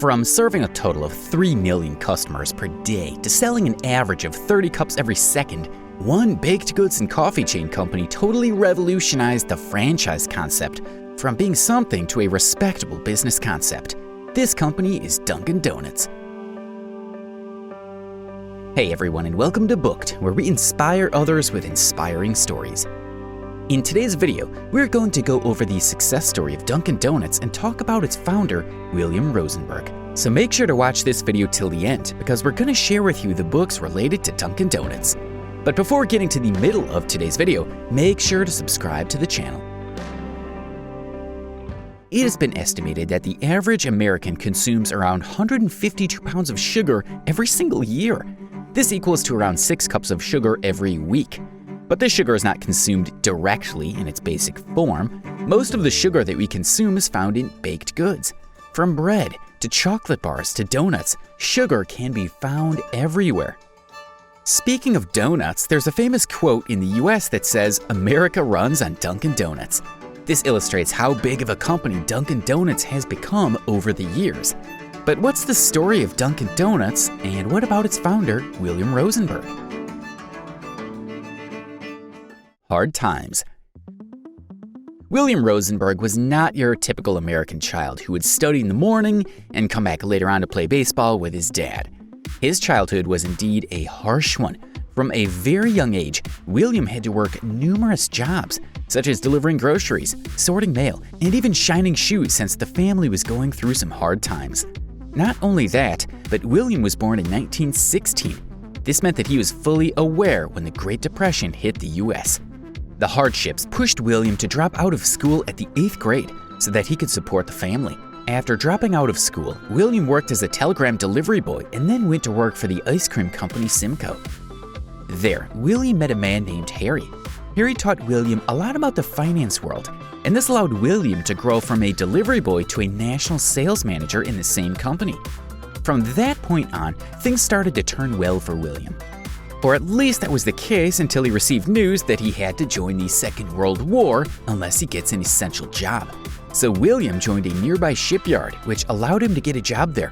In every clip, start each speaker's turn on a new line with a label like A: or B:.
A: From serving a total of 3 million customers per day to selling an average of 30 cups every second, one baked goods and coffee chain company totally revolutionized the franchise concept from being something to a respectable business concept. This company is Dunkin Donuts. Hey everyone, and welcome to Booked, where we inspire others with inspiring stories. In today's video, we're going to go over the success story of Dunkin Donuts and talk about its founder, William Rosenberg. So make sure to watch this video till the end, because we're going to share with you the books related to Dunkin Donuts. But before getting to the middle of today's video, make sure to subscribe to the channel. It has been estimated that the average American consumes around 152 pounds of sugar every single year. This equals to around 6 cups of sugar every week. But this sugar is not consumed directly in its basic form. Most of the sugar that we consume is found in baked goods. From bread to chocolate bars to donuts, sugar can be found everywhere. Speaking of donuts, there's a famous quote in the US that says, "America runs on Dunkin Donuts." This illustrates how big of a company Dunkin Donuts has become over the years. But what's the story of Dunkin Donuts, and what about its founder, William Rosenberg? Hard times. William Rosenberg was not your typical American child who would study in the morning and come back later on to play baseball with his dad. His childhood was indeed a harsh one. From a very young age, William had to work numerous jobs, such as delivering groceries, sorting mail, and even shining shoes, since the family was going through some hard times. Not only that, but William was born in 1916. This meant that he was fully aware when the Great Depression hit the US. The hardships pushed William to drop out of school at the 8th grade so that he could support the family. After dropping out of school, William worked as a telegram delivery boy and then went to work for the ice cream company Simcoe. There, William met a man named Harry. Harry taught William a lot about the finance world, and this allowed William to grow from a delivery boy to a national sales manager in the same company. From that point on, things started to turn well for William. Or at least that was the case until he received news that he had to join the Second World War unless he gets an essential job. So William joined a nearby shipyard, which allowed him to get a job there.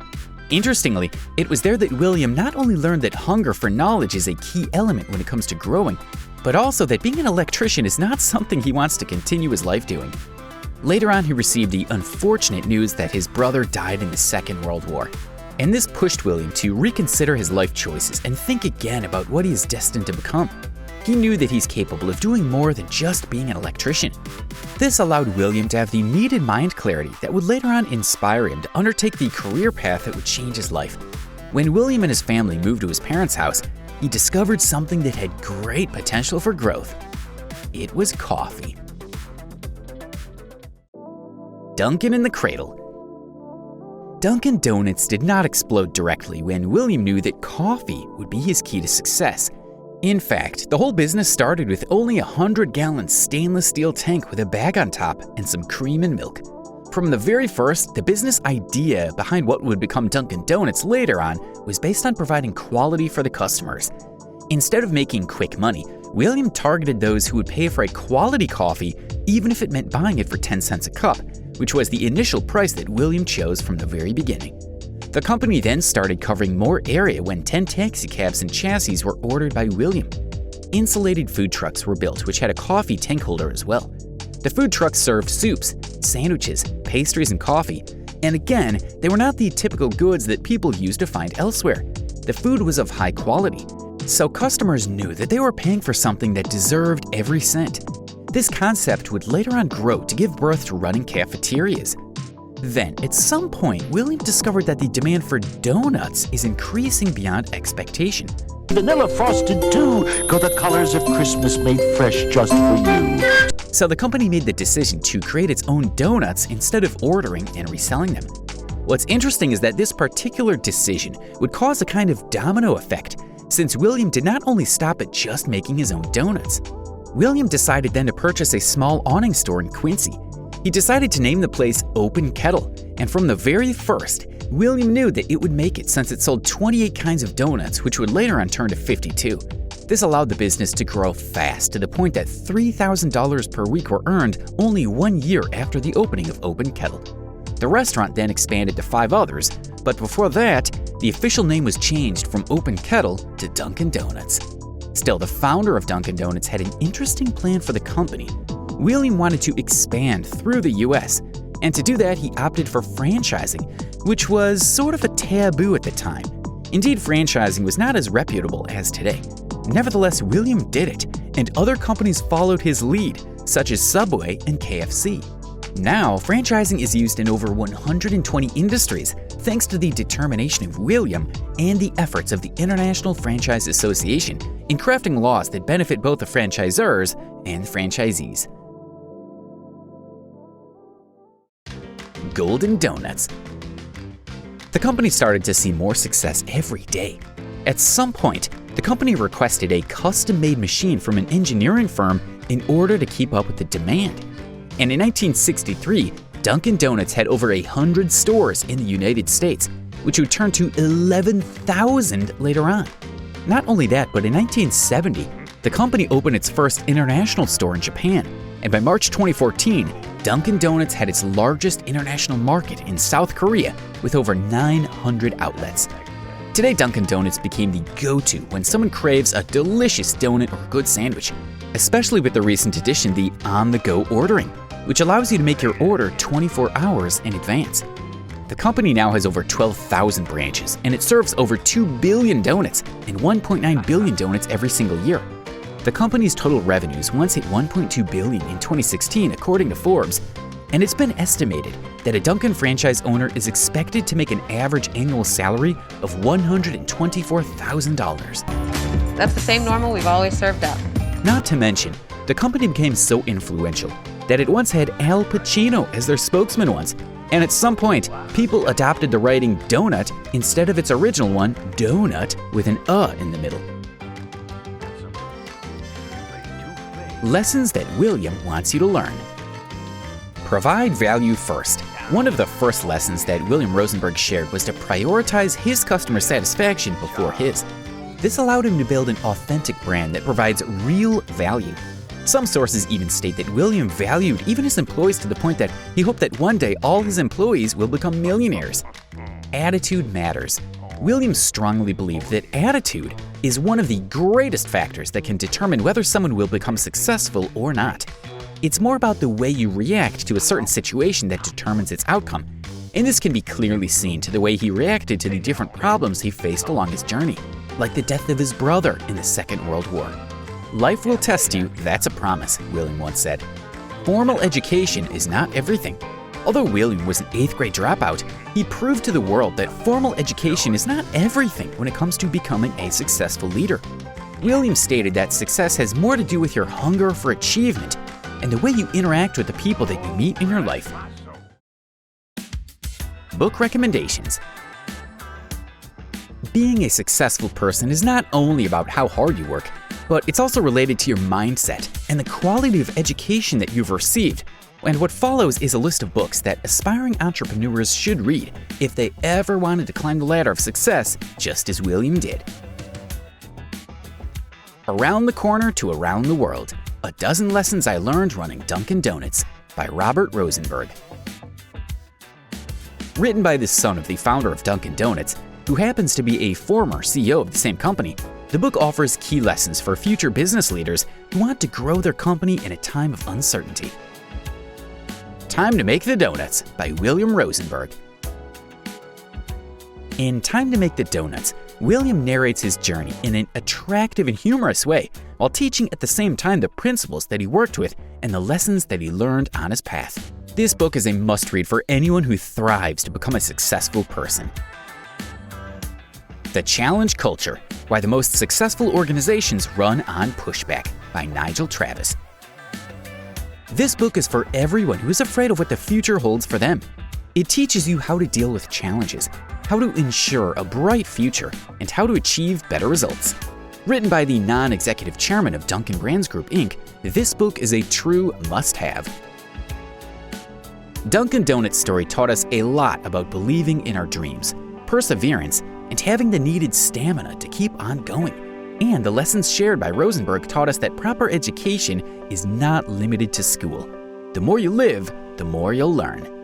A: Interestingly, it was there that William not only learned that hunger for knowledge is a key element when it comes to growing, but also that being an electrician is not something he wants to continue his life doing. Later on, he received the unfortunate news that his brother died in the Second World War. And this pushed William to reconsider his life choices and think again about what he is destined to become. He knew that he's capable of doing more than just being an electrician. This allowed William to have the needed mind clarity that would later on inspire him to undertake the career path that would change his life. When William and his family moved to his parents' house, he discovered something that had great potential for growth. It was coffee. Dunkin in the cradle. Dunkin Donuts did not explode directly when William knew that coffee would be his key to success. In fact, the whole business started with only a 100-gallon stainless steel tank with a bag on top and some cream and milk. From the very first, the business idea behind what would become Dunkin Donuts later on was based on providing quality for the customers. Instead of making quick money, William targeted those who would pay for a quality coffee even if it meant buying it for 10 cents a cup, which was the initial price that William chose from the very beginning. The company then started covering more area when 10 taxi cabs and chassis were ordered by William. Insulated food trucks were built, which had a coffee tank holder as well. The food trucks served soups, sandwiches, pastries, and coffee. And again, they were not the typical goods that people used to find elsewhere. The food was of high quality, so customers knew that they were paying for something that deserved every cent. This concept would later on grow to give birth to running cafeterias. Then, at some point, William discovered that the demand for donuts is increasing beyond expectation.
B: Vanilla frosted too, got the colors of Christmas made fresh just for you.
A: So the company made the decision to create its own donuts instead of ordering and reselling them. What's interesting is that this particular decision would cause a kind of domino effect, since William did not only stop at just making his own donuts. William decided then to purchase a small awning store in Quincy. He decided to name the place Open Kettle, and from the very first, William knew that it would make it since it sold 28 kinds of donuts, which would later on turn to 52. This allowed the business to grow fast to the point that $3,000 per week were earned only 1 year after the opening of Open Kettle. The restaurant then expanded to 5 others, but before that, the official name was changed from Open Kettle to Dunkin Donuts. Still, the founder of Dunkin Donuts had an interesting plan for the company. William wanted to expand through the US, and to do that, he opted for franchising, which was sort of a taboo at the time. Indeed, franchising was not as reputable as today. Nevertheless, William did it, and other companies followed his lead, such as Subway and KFC. Now, franchising is used in over 120 industries, thanks to the determination of William and the efforts of the International Franchise Association in crafting laws that benefit both the franchisors and the franchisees. Golden Donuts. The company started to see more success every day. At some point, the company requested a custom-made machine from an engineering firm in order to keep up with the demand. And in 1963, Dunkin Donuts had over 100 stores in the United States, which would turn to 11,000 later on. Not only that, but in 1970, the company opened its first international store in Japan, and by March 2014, Dunkin Donuts had its largest international market in South Korea with over 900 outlets. Today, Dunkin Donuts became the go-to when someone craves a delicious donut or good sandwich, especially with the recent addition, the on-the-go ordering, which allows you to make your order 24 hours in advance. The company now has over 12,000 branches, and it serves over 2 billion donuts and 1.9 billion donuts every single year. The company's total revenues once hit $1.2 billion in 2016, according to Forbes, and it's been estimated that a Dunkin' franchise owner is expected to make an average annual salary of $124,000.
C: That's the same normal we've always served up.
A: Not to mention, the company became so influential that it once had Al Pacino as their spokesman once, and at some point, people adopted the writing donut instead of its original one, donut, with an in the middle. Lessons that William wants you to learn. Provide value first. One of the first lessons that William Rosenberg shared was to prioritize his customer satisfaction before his. This allowed him to build an authentic brand that provides real value. Some sources even state that William valued even his employees to the point that he hoped that one day all his employees will become millionaires. Attitude matters. William strongly believed that attitude is one of the greatest factors that can determine whether someone will become successful or not. It's more about the way you react to a certain situation that determines its outcome, and this can be clearly seen to the way he reacted to the different problems he faced along his journey, like the death of his brother in the Second World War. Life will test you, that's a promise, William once said. Formal education is not everything. Although William was an 8th grade dropout, he proved to the world that formal education is not everything when it comes to becoming a successful leader. William stated that success has more to do with your hunger for achievement and the way you interact with the people that you meet in your life. Book recommendations. Being a successful person is not only about how hard you work, but it's also related to your mindset and the quality of education that you've received. And what follows is a list of books that aspiring entrepreneurs should read if they ever wanted to climb the ladder of success, just as William did. Around the Corner to Around the World: A Dozen Lessons I Learned Running Dunkin' Donuts by Robert Rosenberg. Written by the son of the founder of Dunkin' Donuts, who happens to be a former CEO of the same company, the book offers key lessons for future business leaders who want to grow their company in a time of uncertainty. Time to Make the Donuts by William Rosenberg. In Time to Make the Donuts, William narrates his journey in an attractive and humorous way, while teaching at the same time the principles that he worked with and the lessons that he learned on his path. This book is a must-read for anyone who thrives to become a successful person. The Challenge Culture: Why the Most Successful Organizations Run on Pushback by Nigel Travis. This book is for everyone who is afraid of what the future holds for them. It teaches you how to deal with challenges, how to ensure a bright future, and how to achieve better results. Written by the non-executive chairman of Dunkin' Brands Group, Inc., this book is a true must-have. Dunkin' Donuts' story taught us a lot about believing in our dreams, perseverance, and having the needed stamina to keep on going. And the lessons shared by Rosenberg taught us that proper education is not limited to school. The more you live, the more you'll learn.